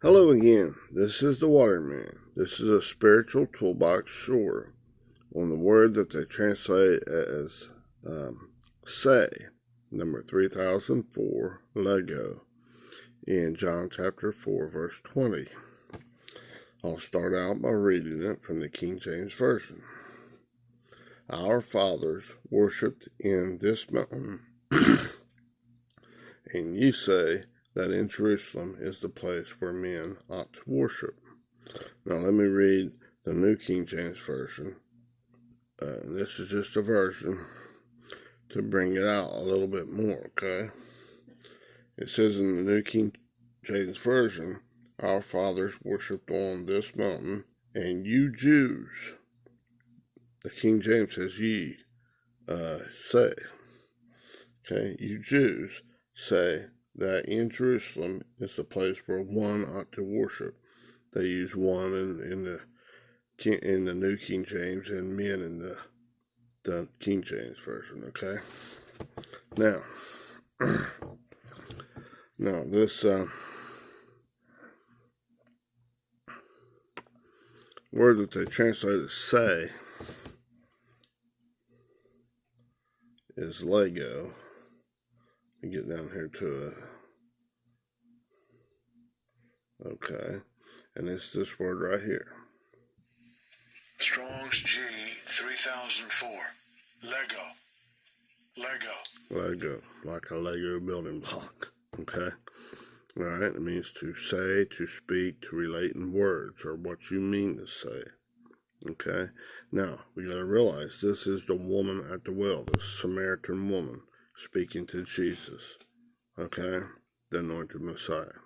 Hello again. This is the Waterman. This is a spiritual toolbox short on the word that they translate as say, number 3004, Lego, in John chapter 4, verse 20. I'll start out by reading it from the King James Version. Our fathers worshipped in this mountain, and you say that in Jerusalem is the place where men ought to worship. Now let me read the New King James Version. This is just a version to bring it out a little bit more, okay? It says in the New King James Version, our fathers worshipped on this mountain, and you Jews, the King James says ye, say, okay, you Jews say that in Jerusalem is the place where one ought to worship. They use one in the New King James and men in the King James Version, okay? Now, this word that they translate as say is Lego. Let me get down here to it. Okay, and it's this word right here. Strong's G 3004. Lego, like a Lego building block. Okay, all right. It means to say, to speak, to relate in words, or what you mean to say. Okay. Now we got to realize this is the woman at the well, the Samaritan woman speaking to Jesus. Okay, the anointed Messiah.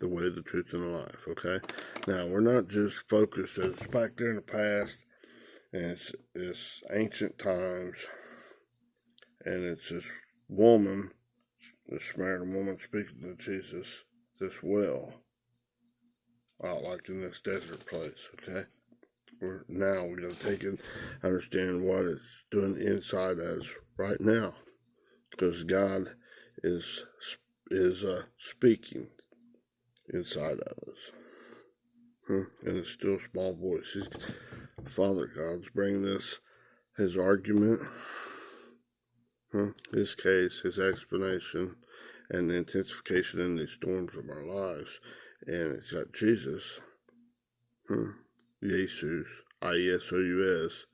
The way, the truth, and the life, okay? Now, we're not just focused as it's back there in the past, and it's ancient times, and it's this woman, the Samaritan woman speaking to Jesus, this well, out like in this desert place, okay? Now we got to take and understand what it's doing inside us right now, because God is speaking inside of us, and it's still small voice. Father God's bringing us his argument, his case, his explanation, and the intensification in these storms of our lives. And it's got Jesus, Jesus, I-E-S-O-U-S,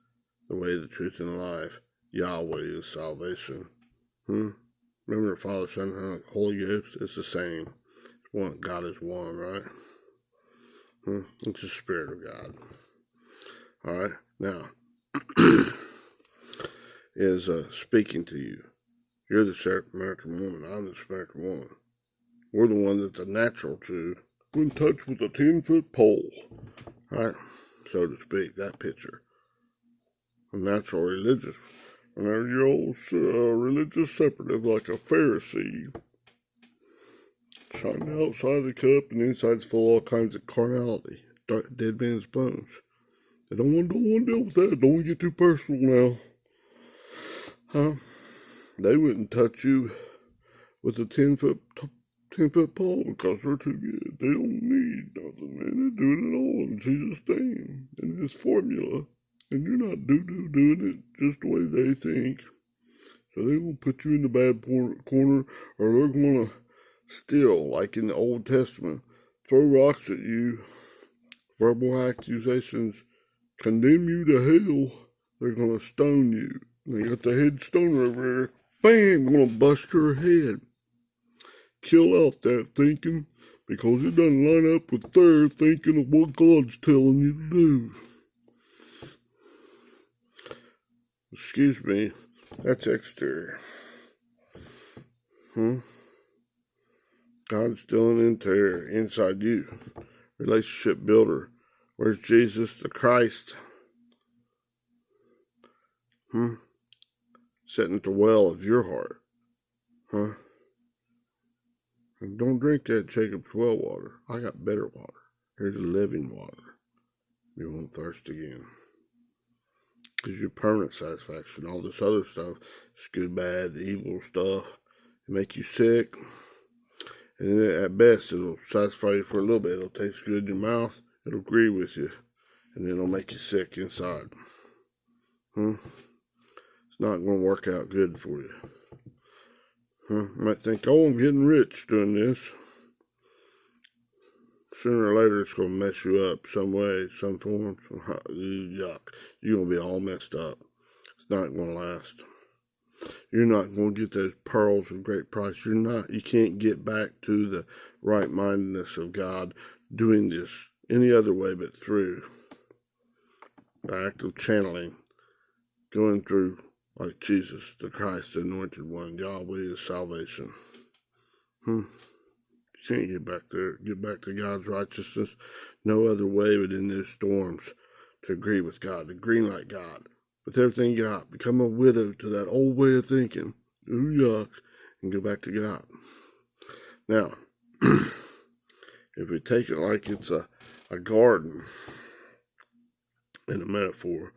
the way, the truth, and the life. Yahweh is salvation. Remember the Father, Son, and Holy Ghost? It's the same. One, God is one, right? It's the Spirit of God. All right, now is speaking to you. You're the Samaritan woman. I'm the Samaritan woman. We're the one that's a natural Jew. We're in touch with a 10-foot pole, right? So to speak, that picture. A natural religious. And you're all religious separative, like a Pharisee. Shining outside the cup and inside's full of all kinds of carnality. Dead man's bones. They don't want to deal with that. Don't get too personal now. They wouldn't touch you with a 10-foot pole because they're too good. They don't need nothing, man. They do it all in Jesus' name. In his formula. And you're not doing it just the way they think. So they will put you in the bad corner, or they're going to still, like in the Old Testament, throw rocks at you, verbal accusations, condemn you to hell. They're going to stone you. They got the head stoner over there. Bam! Going to bust your head. Kill out that thinking, because it doesn't line up with their thinking of what God's telling you to do. Excuse me. That's exterior. God's still an interior, inside you. Relationship builder. Where's Jesus the Christ? Sitting at the well of your heart. And don't drink that Jacob's well water. I got better water. Here's living water. You won't thirst again. Gives you permanent satisfaction. All this other stuff is good, bad, evil stuff. It make you sick. And at best, it'll satisfy you for a little bit. It'll taste good in your mouth. It'll agree with you. And then it'll make you sick inside. It's not going to work out good for you. You might think, oh, I'm getting rich doing this. Sooner or later, it's going to mess you up some way, some form. Yuck. You're going to be all messed up. It's not going to last. You're not going to get those pearls of great price. You can't get back to the right-mindedness of God doing this any other way but through the act of channeling, going through like Jesus, the Christ, the Anointed One, Yahweh, the salvation. You can't get back there, get back to God's righteousness. No other way but in those storms to agree with God, to green like God. With everything you got, become a widow to that old way of thinking. Ooh, yuck, and go back to God. Now, if we take it like it's a garden in a metaphor,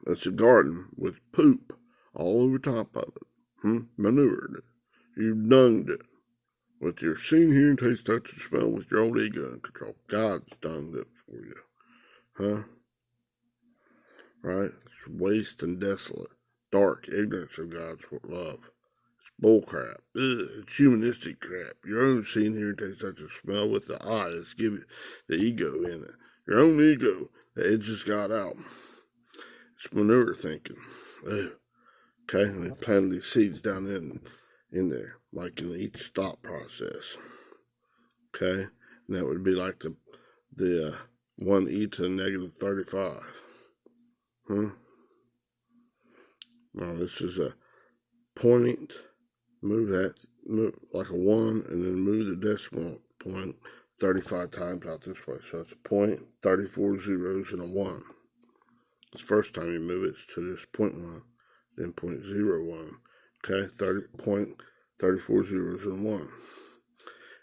it's a garden with poop all over top of it. Manured it. You've dunged it. With your seen, hearing, taste, touch, and smell with your own ego and control. God's done it for you. Right? It's waste and desolate. Dark ignorance of God's love. It's bullcrap. It's humanistic crap. Your own seen, hearing, taste, touch, and smell with the eyes. Give it the ego in it. Your own ego that it just got out. It's manure thinking. Okay? And they planted these seeds down in there, like in each thought process. Okay? And that would be like the 1e to the negative 35. Now this is a point, move like a 1, and then move the decimal point 35 times out this way. So it's a point, 34 zeros, and a 1. The first time you move it, it's to this point 1, then 0.01. Okay, 34 zeros and 1.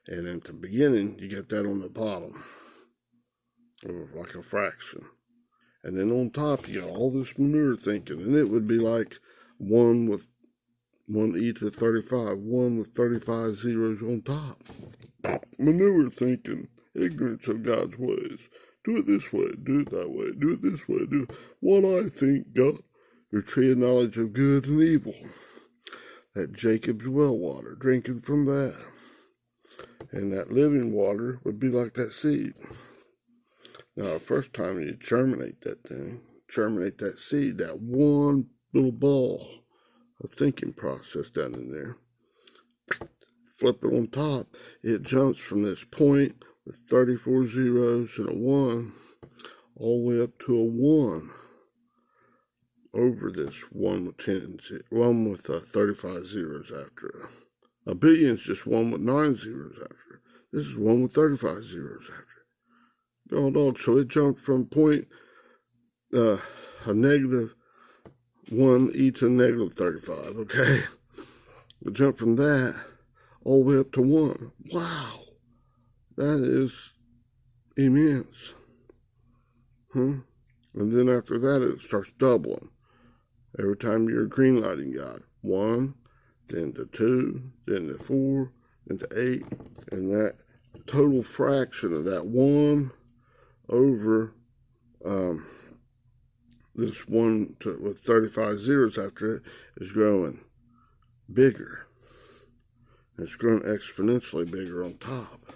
And at the beginning, you get that on the bottom, like a fraction. And then on top, you got all this manure thinking, and it would be like 1 with 1e to 35, 1 with 35 zeros on top. Manure thinking, ignorance of God's ways. Do it this way, do it that way, do it this way, do it what I think, God. Your tree of knowledge of good and evil. That Jacob's well water, drinking from that. And that living water would be like that seed. Now, the first time you germinate that thing, germinate that seed, that one little ball of thinking process down in there, flip it on top, it jumps from this point with 34 zeros and a 1 all the way up to a 1 over this 1 with 35 zeros after it. A billion's just 1 with 9 zeros after it. This is 1 with 35 zeros after it. Oh, dog, so it jumped from a negative 1e to negative 35, okay? It jumped from that all the way up to 1. Wow. That is immense. And then after that, it starts doubling. Every time you're greenlighting God. 1, then to 2, then to 4, then to 8. And that total fraction of that 1 over this 1 with 35 zeros after it is growing bigger. It's growing exponentially bigger on top.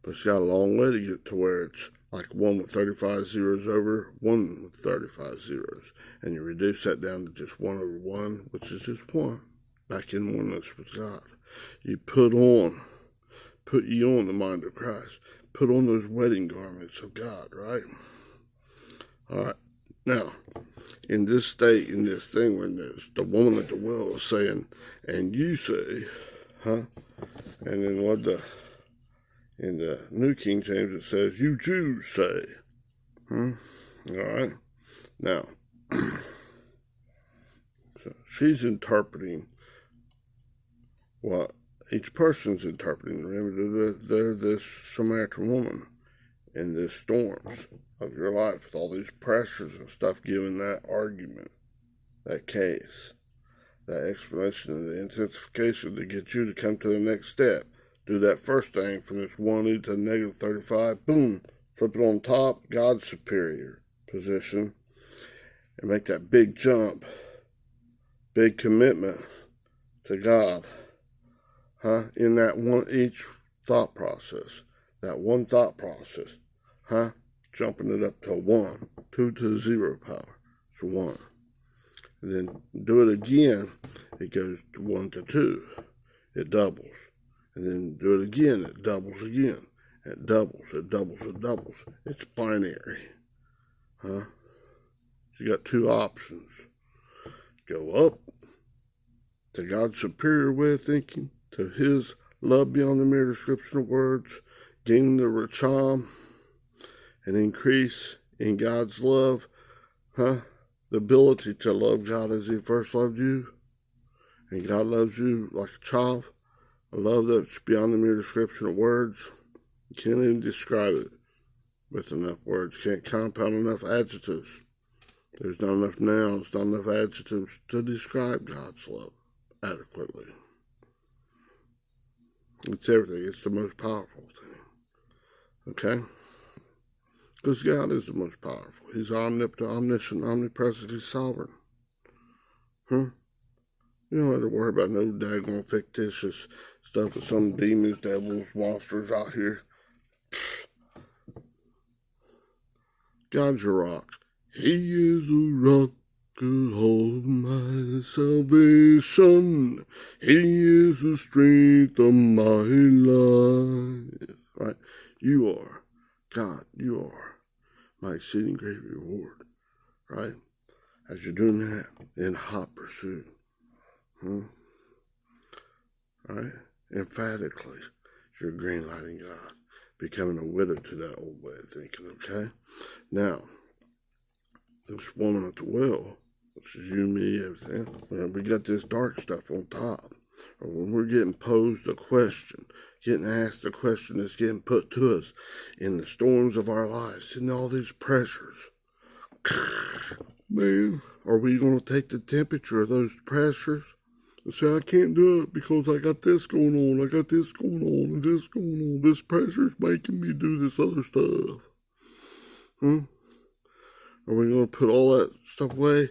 But it's got a long way to get to where it's like 1 with 35 zeros over 1 with 35 zeros. And you reduce that down to just 1 over 1, which is just 1. Back in oneness with God. You put ye on the mind of Christ. Put on those wedding garments of God, right? All right. Now, in this state, in this thing, when there's the woman at the well is saying, and you say, and then in the New King James it says, you Jews say. All right. Now, so she's interpreting what each person's interpreting. Remember, they're this Samaritan woman in this storms of your life with all these pressures and stuff, given that argument, that case, that explanation and the intensification to get you to come to the next step. Do that first thing from this 1e to negative 35. Boom. Flip it on top. God's superior position. And make that big jump. Big commitment to God. In that one each thought process. That one thought process. Jumping it up to 1. 2 to the 0 power. It's 1. And then do it again. It goes to 1 to 2. It doubles. And then do it again. It doubles again. It doubles. It doubles. It doubles. It's binary. You got two options. Go up to God's superior way of thinking, to His love beyond the mere description of words, gain the racham, and increase in God's love, the ability to love God as He first loved you, and God loves you like a child, a love that's beyond the mere description of words. You can't even describe it with enough words, can't compound enough adjectives. There's not enough nouns, not enough adjectives to describe God's love adequately. It's everything. It's the most powerful thing. Okay? Because God is the most powerful. He's omnipotent, omniscient, omnipresent. He's sovereign. You don't have to worry about no daggone fictitious stuff with some demons, devils, monsters out here. God's your rock. He is the rock of my salvation. He is the strength of my life. Right? You are God. You are my exceeding great reward. Right? As you're doing that in hot pursuit. Right? Emphatically, you're greenlighting God. Becoming a widow to that old way of thinking. Okay? Now, this woman at the well, which is you, me, everything, we got this dark stuff on top. Or when we're getting posed a question, getting asked a question that's getting put to us in the storms of our lives, in all these pressures, man, are we going to take the temperature of those pressures and say, I can't do it because I got this going on, I got this going on, and this going on, this pressure's making me do this other stuff? Are we going to put all that stuff away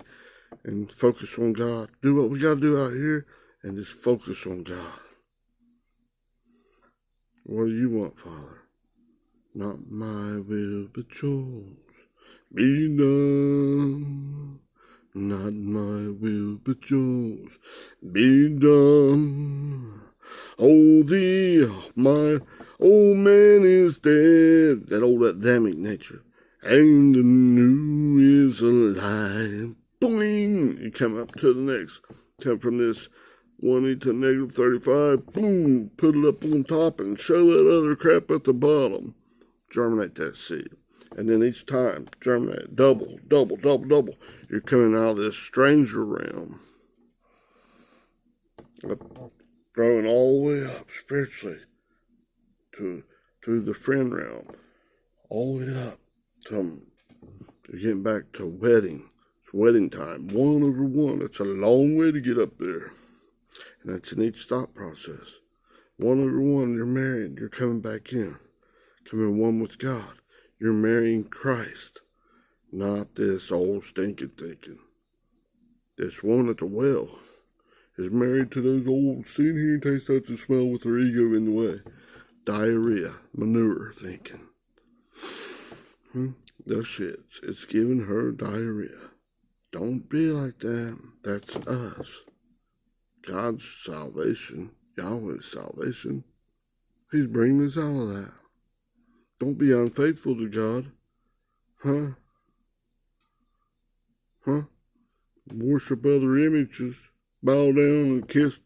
and focus on God? Do what we got to do out here and just focus on God. What do you want, Father? Not my will, but yours be done. Not my will, but yours be done. Oh, my old man is dead. That old Adamic nature. And the new is alive. Boing! You come up to the next. Come from this 1e to negative 35. Boom! Put it up on top and show that other crap at the bottom. Germinate that seed. And then each time, germinate. Double, double, double, double. You're coming out of this stranger realm. Growing all the way up spiritually to the friend realm. All the way up. You're getting back to wedding. It's wedding time. 1 over 1. It's a long way to get up there. And that's in each thought process. 1 over 1, you're married. You're coming back in. Coming one with God. You're marrying Christ. Not this old stinking thinking. This woman at the well is married to those old seen here and taste such a smell with her ego in the way. Diarrhea. Manure thinking. Those shits. It's giving her diarrhea. Don't be like that. That's us. God's salvation, Yahweh's salvation. He's bringing us out of that. Don't be unfaithful to God. Worship other images. Bow down and kiss,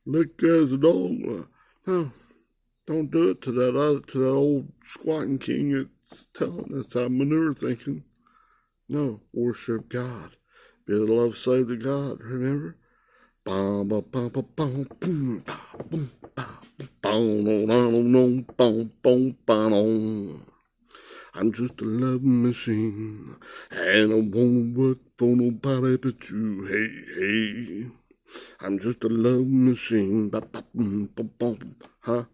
lick as a dog. No. Don't do it to that old squatting king that's telling us that manure thinking. No, worship God. Be the love slave to God, remember? I'm just a loving machine, and I won't work for nobody but you. Hey, hey. I'm just a loving machine. Huh?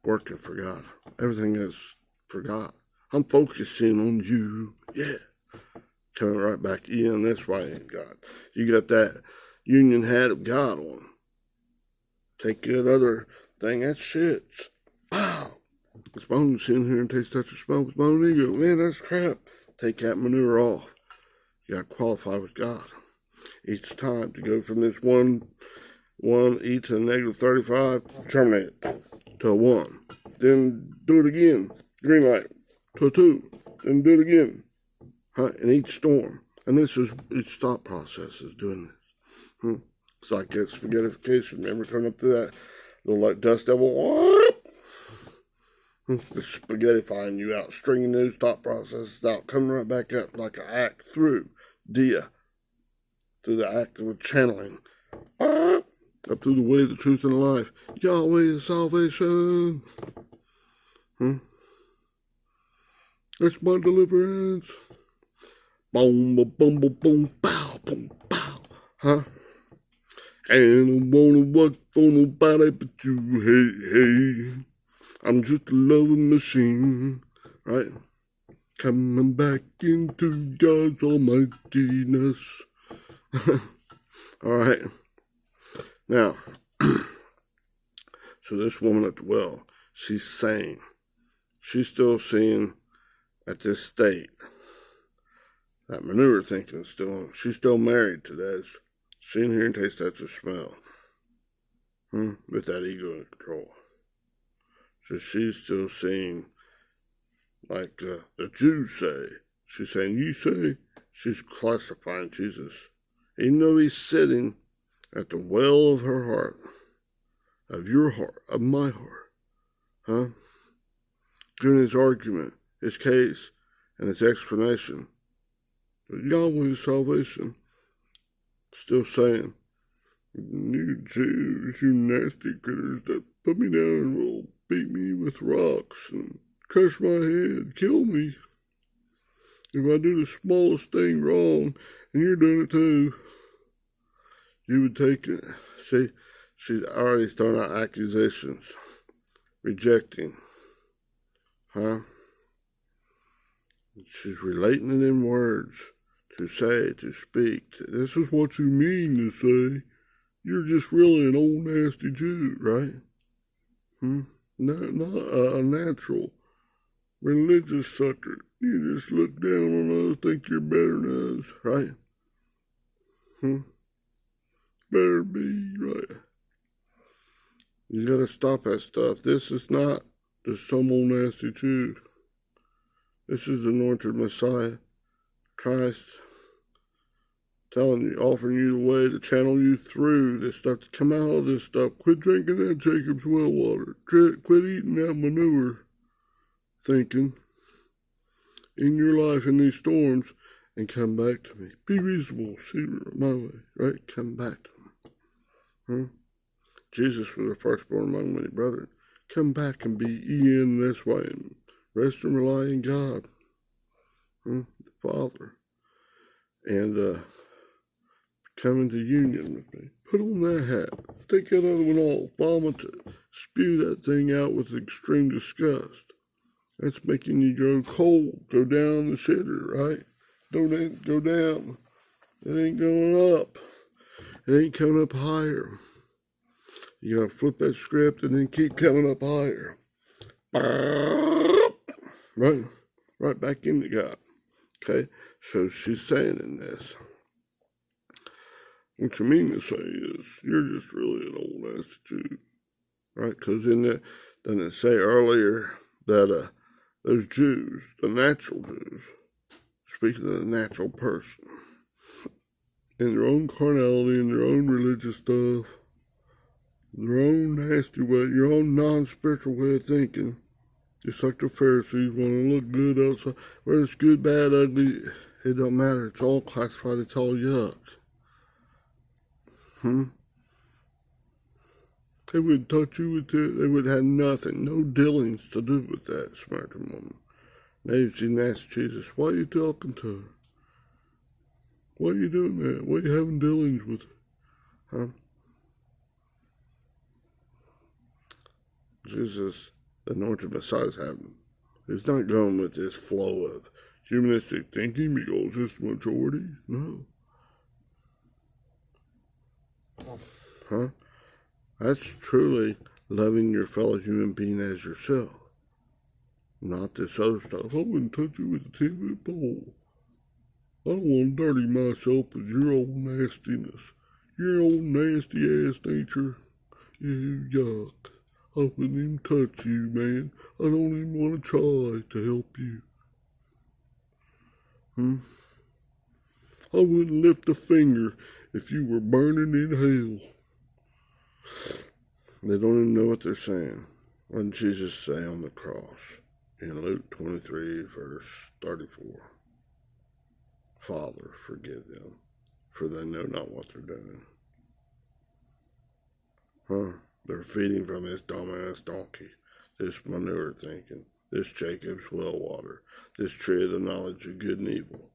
Working for God. Everything is for God. I'm focusing on you. Yeah. Coming right back in. That's why I ain't God. You got that union hat of God on. Take that other thing. That's shit. Wow. This bone's in here and taste, touch, or smell with bone ego. Man, that's crap. Take that manure off. You got to qualify with God. Each time to go from this one E to negative 35, terminate it to a 1. Then do it again. Green light to a 2. Then do it again. In each storm. And this is each thought process is doing this. It's like that spaghettification. Remember coming up to that little like dust devil? The spaghettifying you out, stringing those thought processes out, coming right back up like an act through Dia. Through the act of channeling. Up through the way, the truth, and the life. Yahweh is salvation. That's my deliverance. Boom, boom, boom, boom, boom, bow, boom, bow. Huh? And I wanna work for nobody but you. Hey, hey. I'm just a loving machine. Right? Coming back into God's almightiness. All right. Now, so this woman at the well, she's sane. She's still seeing at this state. That manure thinking is still on. She's still married to that. Seeing, hear, and taste, touch, or smell. With that ego in control. So she's still seeing, like the Jews say. She's saying, you say. She's classifying Jesus. Even though he's sitting at the well of her heart, of your heart, of my heart, giving his argument, his case, and his explanation. But Yahweh's salvation, still saying, you Jews, you nasty critters that put me down and will beat me with rocks and crush my head, kill me. If I do the smallest thing wrong, and you're doing it too, you would take it. See, she's already throwing out accusations, rejecting. She's relating it in words, to say, to speak. This is what you mean to say. You're just really an old nasty Jew, right? Not a natural religious sucker. You just look down on us, think you're better than us, right? Better be, right? You gotta stop that stuff. This is not just some old nasty Jew. This is the anointed Messiah, Christ, telling you, offering you the way to channel you through this stuff, to come out of this stuff. Quit drinking that Jacob's well water. Quit eating that manure thinking in your life in these storms and come back to me. Be reasonable, see my way, right? Come back to me. Jesus was the firstborn among many brethren. Come back and be in this way and rest and rely in God, the Father, and come into union with me. Put on that hat. Take that other one off. Vomit it. Spew that thing out with extreme disgust. That's making you go cold. Go down the shitter, right? Don't go down. It ain't going up. It ain't coming up higher. You gotta flip that script and then keep coming up higher. Right back into God. Okay? So she's saying in this, what you mean to say is, you're just really an old ass Jew. Right? Because in that, doesn't it say earlier that those Jews, the natural Jews, speaking of the natural person, in their own carnality, in their own religious stuff, their own nasty way, your own non-spiritual way of thinking, just like the Pharisees want to look good outside, whether it's good, bad, ugly, it don't matter. It's all classified. It's all yuck. They wouldn't touch you with it. They would have nothing, no dealings to do with that Samaritan woman. Now she asked Jesus, why are you talking to her? Why are you doing that? Why are you having dealings with her? Huh? Jesus, the anointed Messiah, is having. He's not going with this flow of humanistic thinking because it's the majority. No. Huh? That's truly loving your fellow human being as yourself. Not this other stuff. I wouldn't touch you with a 10-foot pole. I don't want to dirty myself with your old nastiness. Your old nasty ass nature. You yuck. I wouldn't even touch you, man. I don't even want to try to help you. I wouldn't lift a finger if you were burning in hell. They don't even know what they're saying. What did Jesus say on the cross? In Luke 23, verse 34. Father, forgive them, for they know not what they're doing. They're feeding from this dumbass donkey, this manure thinking, this Jacob's well water, this tree of the knowledge of good and evil,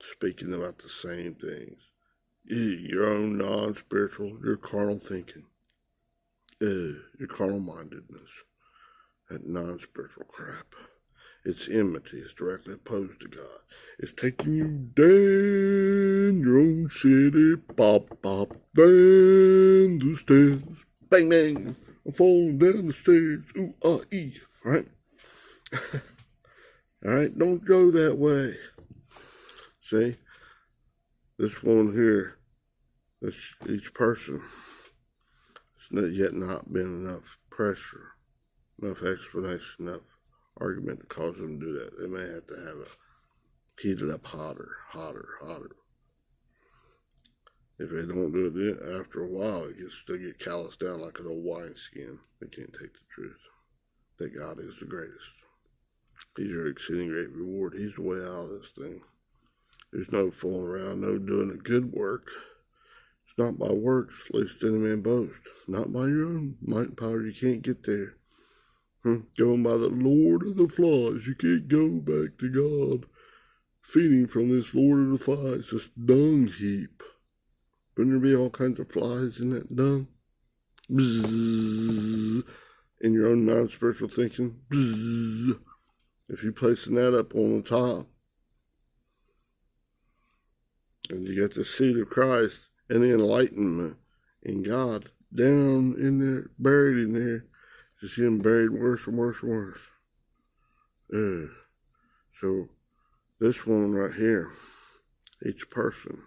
speaking about the same things. Your own non-spiritual, your carnal thinking, your carnal mindedness, that non-spiritual crap. It's enmity. It's directly opposed to God. It's taking you down your own city, pop, pop, down the stairs, bang, bang, I'm falling down the stairs, ooh, right? All right, don't go that way. See, this one here, each person, it's not yet not been enough pressure, enough explanation, enough argument to cause them to do that. They may have to have a heated up hotter. If they don't do it after a while, they get calloused down like an old wineskin. They can't take the truth. That God is the greatest. He's your exceeding great reward. He's the way out of this thing. There's no fooling around, no doing a good work. It's not by works, lest any man boast. Not by your own might and power. You can't get there. Going by the Lord of the flies. You can't go back to God. Feeding from this Lord of the flies, this dung heap. Wouldn't there be all kinds of flies in that dung? Bzzz. In your own non-spiritual thinking. Bzzz. If you're placing that up on the top, and you get the seed of Christ and the enlightenment in God down in there, buried in there, just getting buried worse and worse and worse. So this one right here, each person,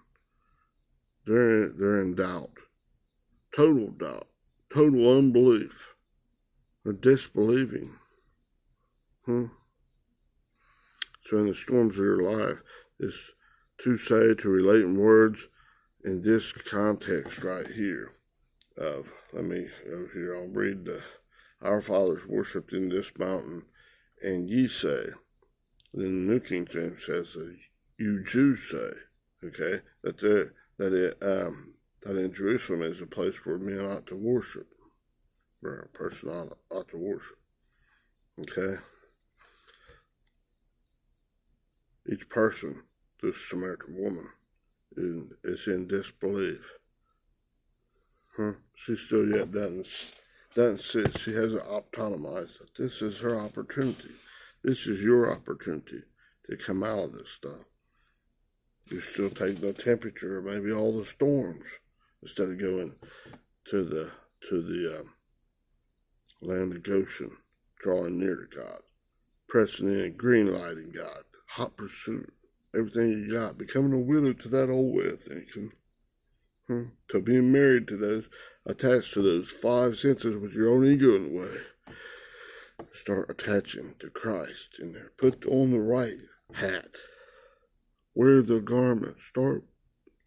they're in doubt, total unbelief, or disbelieving. So in the storms of your life, this to say, to relate in words, in this context right here of, let me go here, I'll read our fathers worshipped in this mountain, and ye say, then the New King James says, you Jews say, okay, that in Jerusalem is a place where men ought to worship, where a person ought to worship, okay? Each person, this Samaritan woman, is in disbelief. She still yet doesn't sit. She hasn't autonomized that this is her opportunity. This is your opportunity to come out of this stuff. You still take the temperature, maybe all the storms, instead of going to the land of Goshen, drawing near to God, pressing in, green lighting God, hot pursuit, everything you got, becoming a widow to that old way of thinking, to being married to those, attached to those five senses with your own ego in the way. Start attaching to Christ in there. Put on the right hat. Wear the garment. Start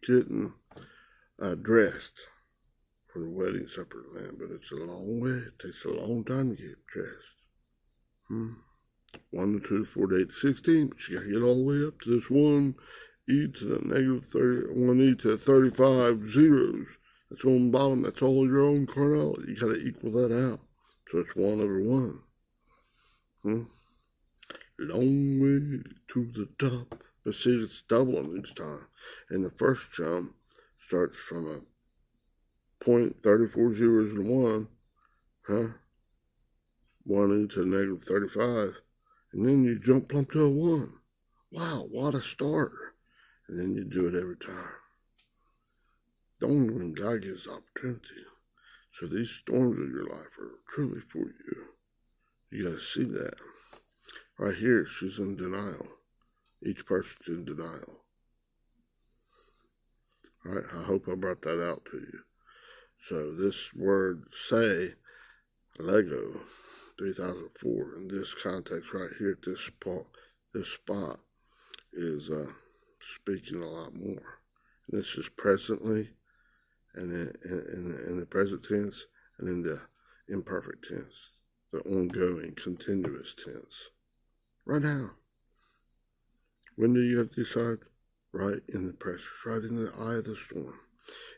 getting dressed for the wedding supper of the Lamb. But it's a long way. It takes a long time to get dressed. 1 to 2 to 4 to 8 to 16. But you got to get all the way up to this 1 e to the negative 30, 1 e to 35 zeros. That's on the bottom. That's all your own carnality. You got to equal that out. So it's 1 over 1. Long way to the top. But see, it's doubling each time. And the first jump starts from a 0.34 zeros and 1. 1 into negative 35. And then you jump plump to a 1. Wow, what a starter. And then you do it every time. Only when God gives opportunity. So these storms of your life are truly for you. You got to see that. Right here, she's in denial. Each person's in denial. All right, I hope I brought that out to you. So this word, say, Lego, 3004, in this context right here at this spot is speaking a lot more. And this is presently, and in the present tense, and in the imperfect tense, the ongoing, continuous tense. Right now. When do you have to decide? Right in the pressure, right in the eye of the storm.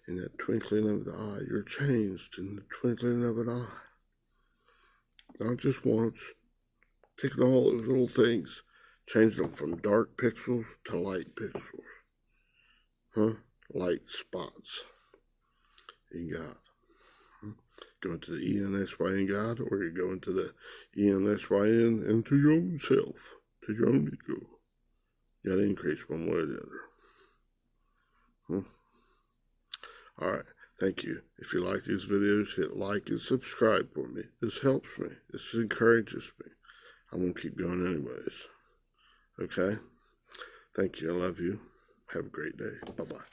In that twinkling of the eye, you're changed in the twinkling of an eye. Not just once. Taking all those little things, change them from dark pixels to light pixels. Light spots in God. Go into the ENSY in God, or you go into the ENSYN into your own self, to your own ego. You got to increase one way or the other. All right. Thank you. If you like these videos, hit like and subscribe for me. This helps me. This encourages me. I'm going to keep going anyways. Okay? Thank you. I love you. Have a great day. Bye-bye.